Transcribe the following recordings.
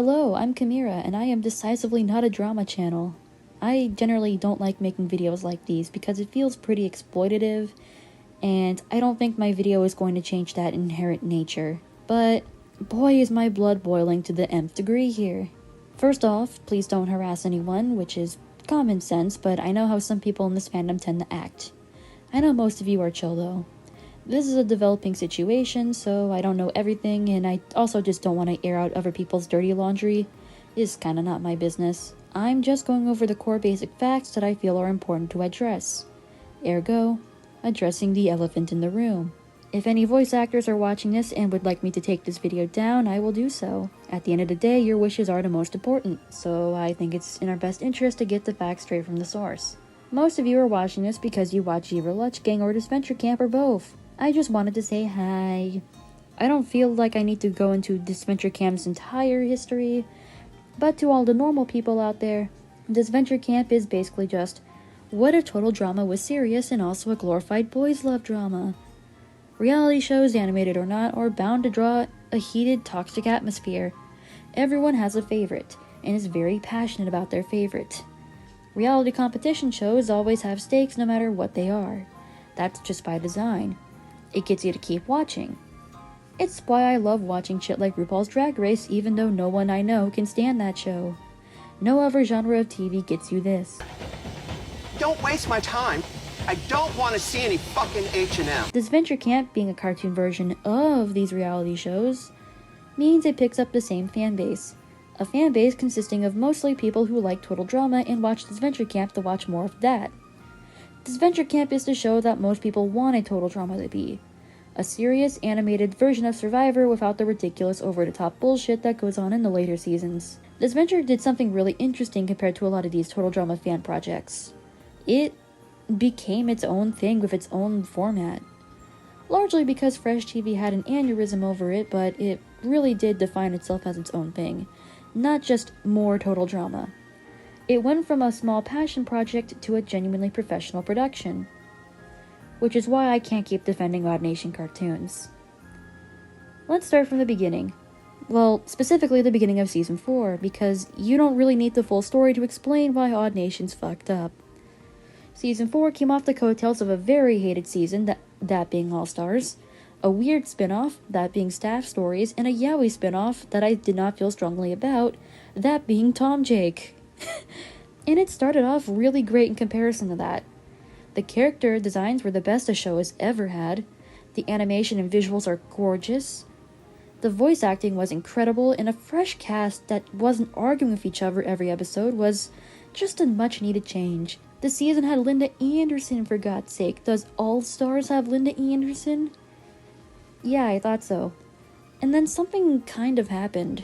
Hello, I'm Kamira, and I am decisively not a drama channel. I generally don't like making videos like these because it feels pretty exploitative, and I don't think my video is going to change that inherent nature. But boy, is my blood boiling to the nth degree here. First off, please don't harass anyone, which is common sense, but I know how some people in this fandom tend to act. I know most of you are chill though. This is a developing situation, so I don't know everything, and I also just don't want to air out other people's dirty laundry. It's kinda not my business. I'm just going over the core basic facts that I feel are important to address. Ergo, addressing the elephant in the room. If any voice actors are watching this and would like me to take this video down, I will do so. At the end of the day, your wishes are the most important, so I think it's in our best interest to get the facts straight from the source. Most of you are watching this because you watch either LoganGate or Disventure Camp or both. I just wanted to say hi. I don't feel like I need to go into Disventure Camp's entire history, but to all the normal people out there, Disventure Camp is basically just what if total drama was serious and also a glorified boys' love drama. Reality shows, animated or not, are bound to draw a heated, toxic atmosphere. Everyone has a favorite, and is very passionate about their favorite. Reality competition shows always have stakes no matter what they are. That's just by design. It gets you to keep watching. It's why I love watching shit like RuPaul's Drag Race, even though no one I know can stand that show. No other genre of TV gets you this. Don't waste my time. I don't want to see any fucking H&M. Disventure Camp, being a cartoon version of these reality shows, means it picks up the same fan base. A fan base consisting of mostly people who like total drama and watch Disventure Camp to watch more of that. Disventure Camp is the show that most people want a total drama to be. A serious, animated version of Survivor without the ridiculous over-the-top bullshit that goes on in the later seasons. Disventure did something really interesting compared to a lot of these total drama fan projects. It became its own thing with its own format. Largely because Fresh TV had an aneurysm over it, but it really did define itself as its own thing. Not just more total drama. It went from a small passion project to a genuinely professional production. Which is why I can't keep defending Odd Nation cartoons. Let's start from the beginning. Well, specifically the beginning of Season 4, because you don't really need the full story to explain why Odd Nation's fucked up. Season 4 came off the coattails of a very hated season, that being All Stars, a weird spin-off, that being Staff Stories, and a yaoi spin-off that I did not feel strongly about, that being Tom Jake. And it started off really great in comparison to that. The character designs were the best the show has ever had, the animation and visuals are gorgeous, the voice acting was incredible, and a fresh cast that wasn't arguing with each other every episode was just a much needed change. The season had Linda Anderson, for God's sake. Does All Stars have Linda Anderson? Yeah, I thought so. And then something kind of happened.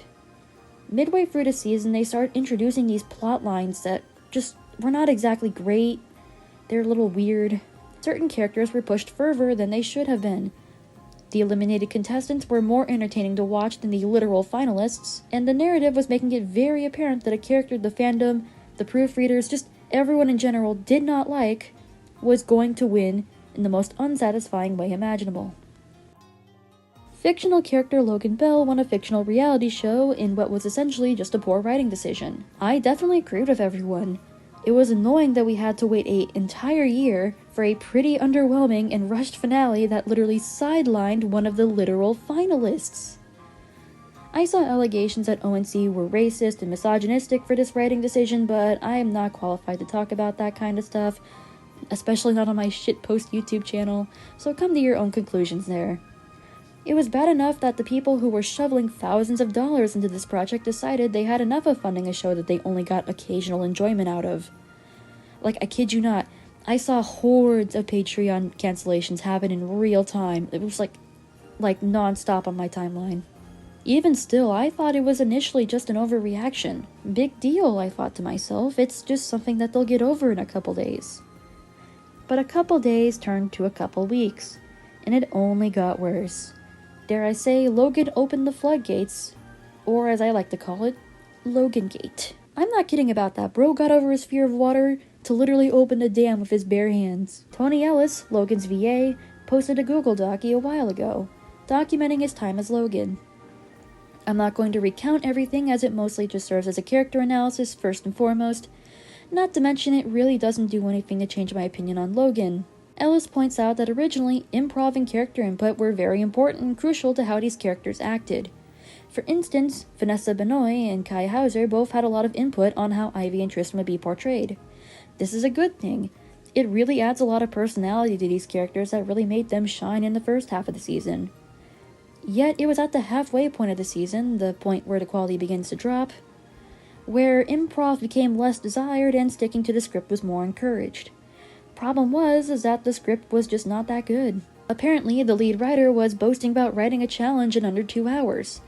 Midway through the season, they started introducing these plot lines that just were not exactly great. They're a little weird. Certain characters were pushed further than they should have been. The eliminated contestants were more entertaining to watch than the literal finalists, and the narrative was making it very apparent that a character the fandom, the proofreaders, just everyone in general did not like, was going to win in the most unsatisfying way imaginable. Fictional character Logan Bell won a fictional reality show in what was essentially just a poor writing decision. I definitely agreed with everyone. It was annoying that we had to wait an entire year for a pretty underwhelming and rushed finale that literally sidelined one of the literal finalists. I saw allegations that ONC were racist and misogynistic for this writing decision, but I am not qualified to talk about that kind of stuff, especially not on my shitpost YouTube channel, so come to your own conclusions there. It was bad enough that the people who were shoveling thousands of dollars into this project decided they had enough of funding a show that they only got occasional enjoyment out of. Like, I kid you not, I saw hordes of Patreon cancellations happen in real time. It was like non-stop on my timeline. Even still, I thought it was initially just an overreaction. Big deal, I thought to myself. It's just something that they'll get over in a couple days. But a couple days turned to a couple weeks, and it only got worse. Dare I say, Logan opened the floodgates, or as I like to call it, LoganGate. I'm not kidding about that. Bro got over his fear of water to literally open the dam with his bare hands. Tony Ellis, Logan's VA, posted a Google Docie a while ago, documenting his time as Logan. I'm not going to recount everything as it mostly just serves as a character analysis first and foremost, not to mention it really doesn't do anything to change my opinion on Logan. Ellis points out that originally, improv and character input were very important and crucial to how these characters acted. For instance, Vanessa Benoit and Kai Hauser both had a lot of input on how Ivy and Tristan would be portrayed. This is a good thing. It really adds a lot of personality to these characters that really made them shine in the first half of the season. Yet it was at the halfway point of the season, the point where the quality begins to drop, where improv became less desired and sticking to the script was more encouraged. Problem was that the script was just not that good. Apparently, the lead writer was boasting about writing a challenge in under 2 hours.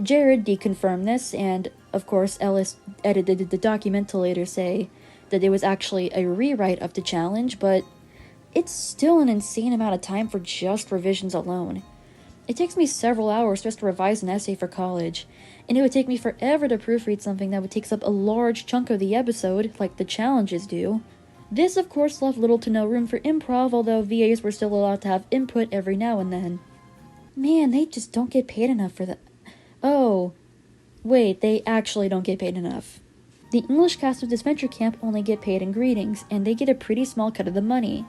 Jared deconfirmed this, and of course Ellis edited the document to later say that it was actually a rewrite of the challenge, but it's still an insane amount of time for just revisions alone. It takes me several hours just to revise an essay for college, and it would take me forever to proofread something that would take up a large chunk of the episode, like the challenges do. This, of course, left little to no room for improv, although VAs were still allowed to have input every now and then. Man, they just don't get paid enough for that. Oh, wait, they actually don't get paid enough. The English cast of Disventure Camp only get paid in greetings, and they get a pretty small cut of the money.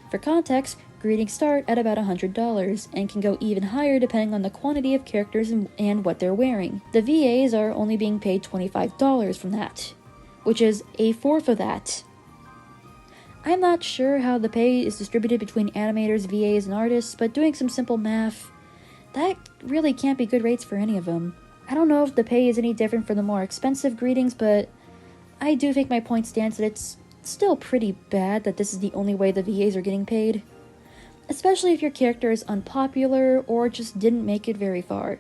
For context, greetings start at about $100, and can go even higher depending on the quantity of characters and what they're wearing. The VAs are only being paid $25 from that, which is a fourth of that. I'm not sure how the pay is distributed between animators, VAs, and artists, but doing some simple math, that really can't be good rates for any of them. I don't know if the pay is any different for the more expensive greetings, but I do think my point stands that it's still pretty bad that this is the only way the VAs are getting paid. Especially if your character is unpopular or just didn't make it very far.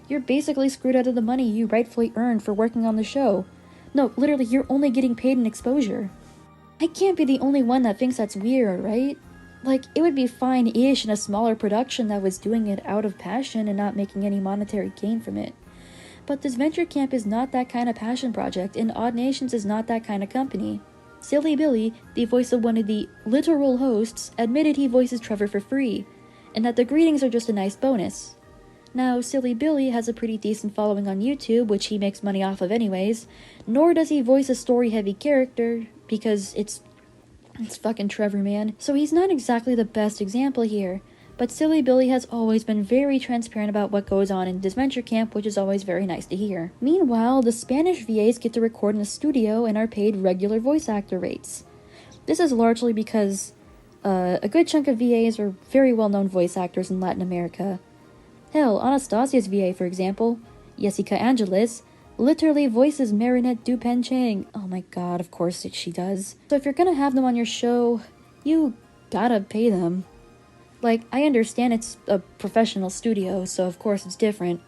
You're basically screwed out of the money you rightfully earned for working on the show. No, literally, you're only getting paid in exposure. I can't be the only one that thinks that's weird, right? Like, it would be fine-ish in a smaller production that was doing it out of passion and not making any monetary gain from it. But Disventure Camp is not that kind of passion project, and Odd Nations is not that kind of company. Silly Billy, the voice of one of the literal hosts, admitted he voices Trevor for free, and that the greetings are just a nice bonus. Now, Silly Billy has a pretty decent following on YouTube, which he makes money off of anyways, nor does he voice a story-heavy character, because it's fucking Trevor, man. So he's not exactly the best example here, but Silly Billy has always been very transparent about what goes on in Disventure Camp, which is always very nice to hear. Meanwhile, the Spanish VAs get to record in a studio and are paid regular voice actor rates. This is largely because a good chunk of VAs are very well-known voice actors in Latin America. Hell, Anastasia's VA, for example, Jessica Angelis, literally voices Marinette Dupen-Chang. Oh my god, of course she does. So if you're gonna have them on your show, you gotta pay them. Like, I understand it's a professional studio, so of course it's different.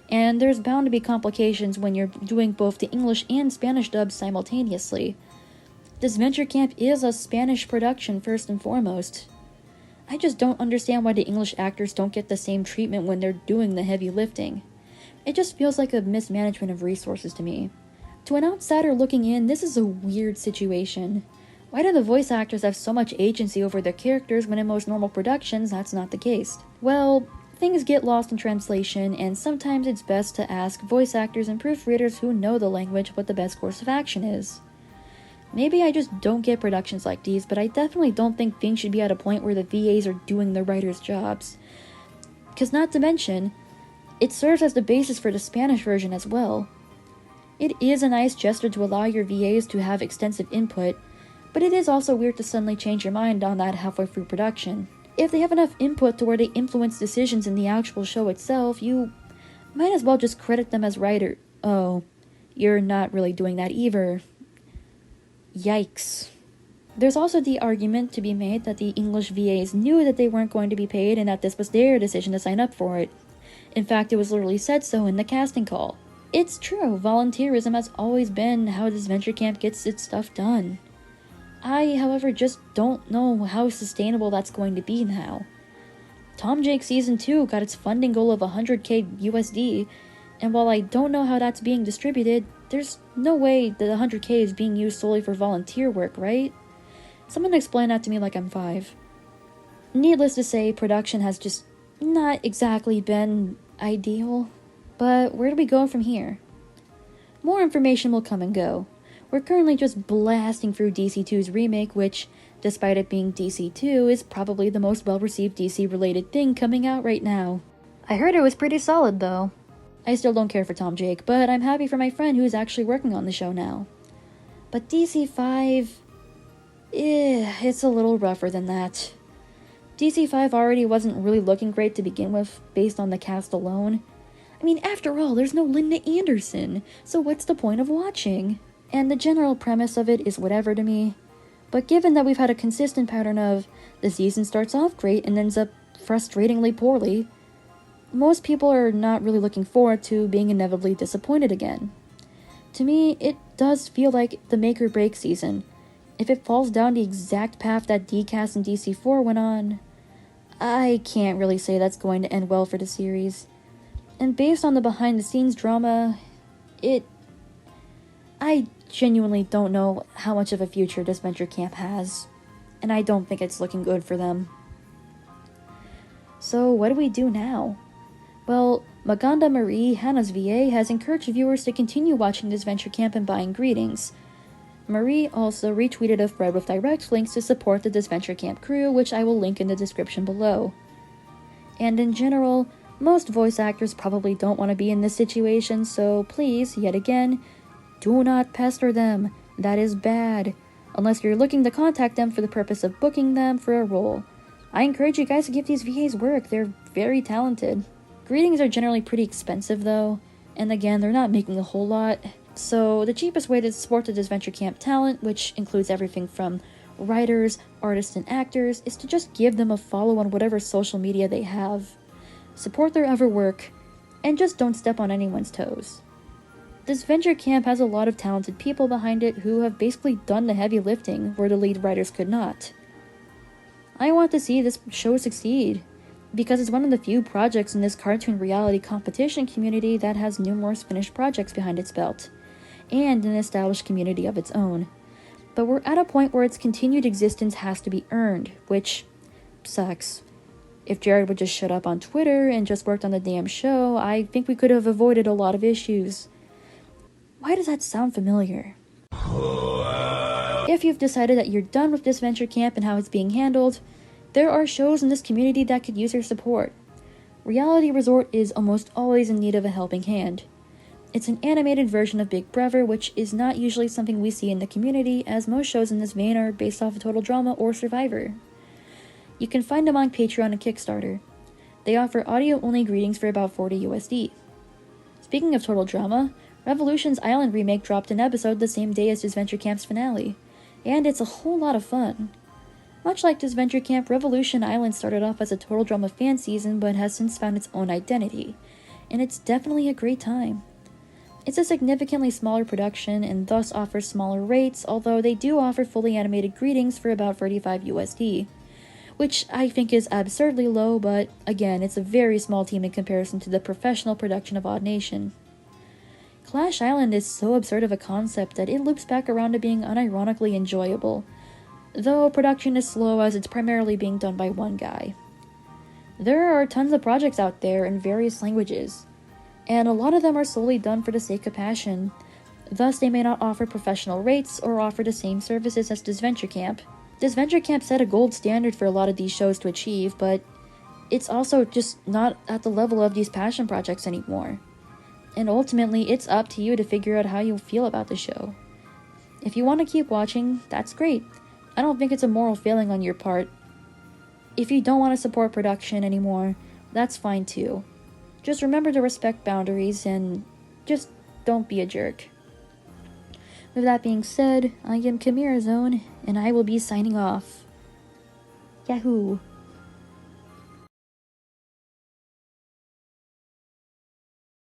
And there's bound to be complications when you're doing both the English and Spanish dubs simultaneously. Disventure Camp is a Spanish production first and foremost. I just don't understand why the English actors don't get the same treatment when they're doing the heavy lifting. It just feels like a mismanagement of resources to me. To an outsider looking in, this is a weird situation. Why do the voice actors have so much agency over their characters when in most normal productions that's not the case? Well, things get lost in translation, and sometimes it's best to ask voice actors and proofreaders who know the language what the best course of action is. Maybe I just don't get productions like these, but I definitely don't think things should be at a point where the VAs are doing the writers' jobs. Because not to mention, it serves as the basis for the Spanish version as well. It is a nice gesture to allow your VAs to have extensive input, but it is also weird to suddenly change your mind on that halfway through production. If they have enough input to where they influence decisions in the actual show itself, you might as well just credit them as writer. Oh, you're not really doing that either. Yikes. There's also the argument to be made that the English VAs knew that they weren't going to be paid and that this was their decision to sign up for it. In fact, it was literally said so in the casting call. It's true, volunteerism has always been how Disventure Camp gets its stuff done. I, however, just don't know how sustainable that's going to be now. Tom Jake Season 2 got its funding goal of 100k USD, and while I don't know how that's being distributed, there's no way that 100k is being used solely for volunteer work, right? Someone explain that to me like I'm 5. Needless to say, production has just not exactly been ideal. But where do we go from here? More information will come and go. We're currently just blasting through DC2's remake, which, despite it being DC2, is probably the most well-received DC-related thing coming out right now. I heard it was pretty solid, though. I still don't care for Tom Jake, but I'm happy for my friend who's actually working on the show now. But DC5... it's a little rougher than that. DC5 already wasn't really looking great to begin with, based on the cast alone. I mean, after all, there's no Linda Anderson, so what's the point of watching? And the general premise of it is whatever to me. But given that we've had a consistent pattern of the season starts off great and ends up frustratingly poorly, most people are not really looking forward to being inevitably disappointed again. To me, it does feel like the make or break season. If it falls down the exact path that DCAS and DC4 went on, I can't really say that's going to end well for the series. And based on the behind-the-scenes drama, I genuinely don't know how much of a future Disventure Camp has, and I don't think it's looking good for them. So what do we do now? Well, Maganda Marie, Hannah's VA, has encouraged viewers to continue watching Disventure Camp and buying greetings. Marie also retweeted a thread with direct links to support the Disventure Camp crew, which I will link in the description below. And in general, most voice actors probably don't want to be in this situation, so please, yet again, do not pester them. That is bad. Unless you're looking to contact them for the purpose of booking them for a role. I encourage you guys to give these VAs work. They're very talented. Greetings are generally pretty expensive though, and again, they're not making a whole lot. So the cheapest way to support the Disventure Camp talent, which includes everything from writers, artists, and actors, is to just give them a follow on whatever social media they have. Support their other work, and just don't step on anyone's toes. Disventure Camp has a lot of talented people behind it who have basically done the heavy lifting where the lead writers could not. I want to see this show succeed, because it's one of the few projects in this cartoon reality competition community that has numerous finished projects behind its belt, and an established community of its own. But we're at a point where its continued existence has to be earned, which sucks. If Jared would just shut up on Twitter and just worked on the damn show, I think we could have avoided a lot of issues. Why does that sound familiar? If you've decided that you're done with Disventure Camp and how it's being handled, there are shows in this community that could use your support. Reality Resort is almost always in need of a helping hand. It's an animated version of Big Brother, which is not usually something we see in the community, as most shows in this vein are based off of Total Drama or Survivor. You can find them on Patreon and Kickstarter. They offer audio-only greetings for about $40 USD. Speaking of Total Drama, Revolution's Island remake dropped an episode the same day as Disventure Camp's finale, and it's a whole lot of fun. Much like Disventure Camp, Revolution Island started off as a Total Drama fan season but has since found its own identity, and it's definitely a great time. It's a significantly smaller production and thus offers smaller rates, although they do offer fully animated greetings for about $35 USD, which I think is absurdly low, but again, it's a very small team in comparison to the professional production of Odd Nation. Clash Island is so absurd of a concept that it loops back around to being unironically enjoyable, though production is slow as it's primarily being done by one guy. There are tons of projects out there in various languages, and a lot of them are solely done for the sake of passion, thus they may not offer professional rates or offer the same services as Disventure Camp. Disventure Camp set a gold standard for a lot of these shows to achieve, but it's also just not at the level of these passion projects anymore. And ultimately, it's up to you to figure out how you feel about the show. If you want to keep watching, that's great. I don't think it's a moral failing on your part. If you don't want to support production anymore, that's fine too. Just remember to respect boundaries and just don't be a jerk. With that being said, I am Chimera Zone, and I will be signing off. Yahoo!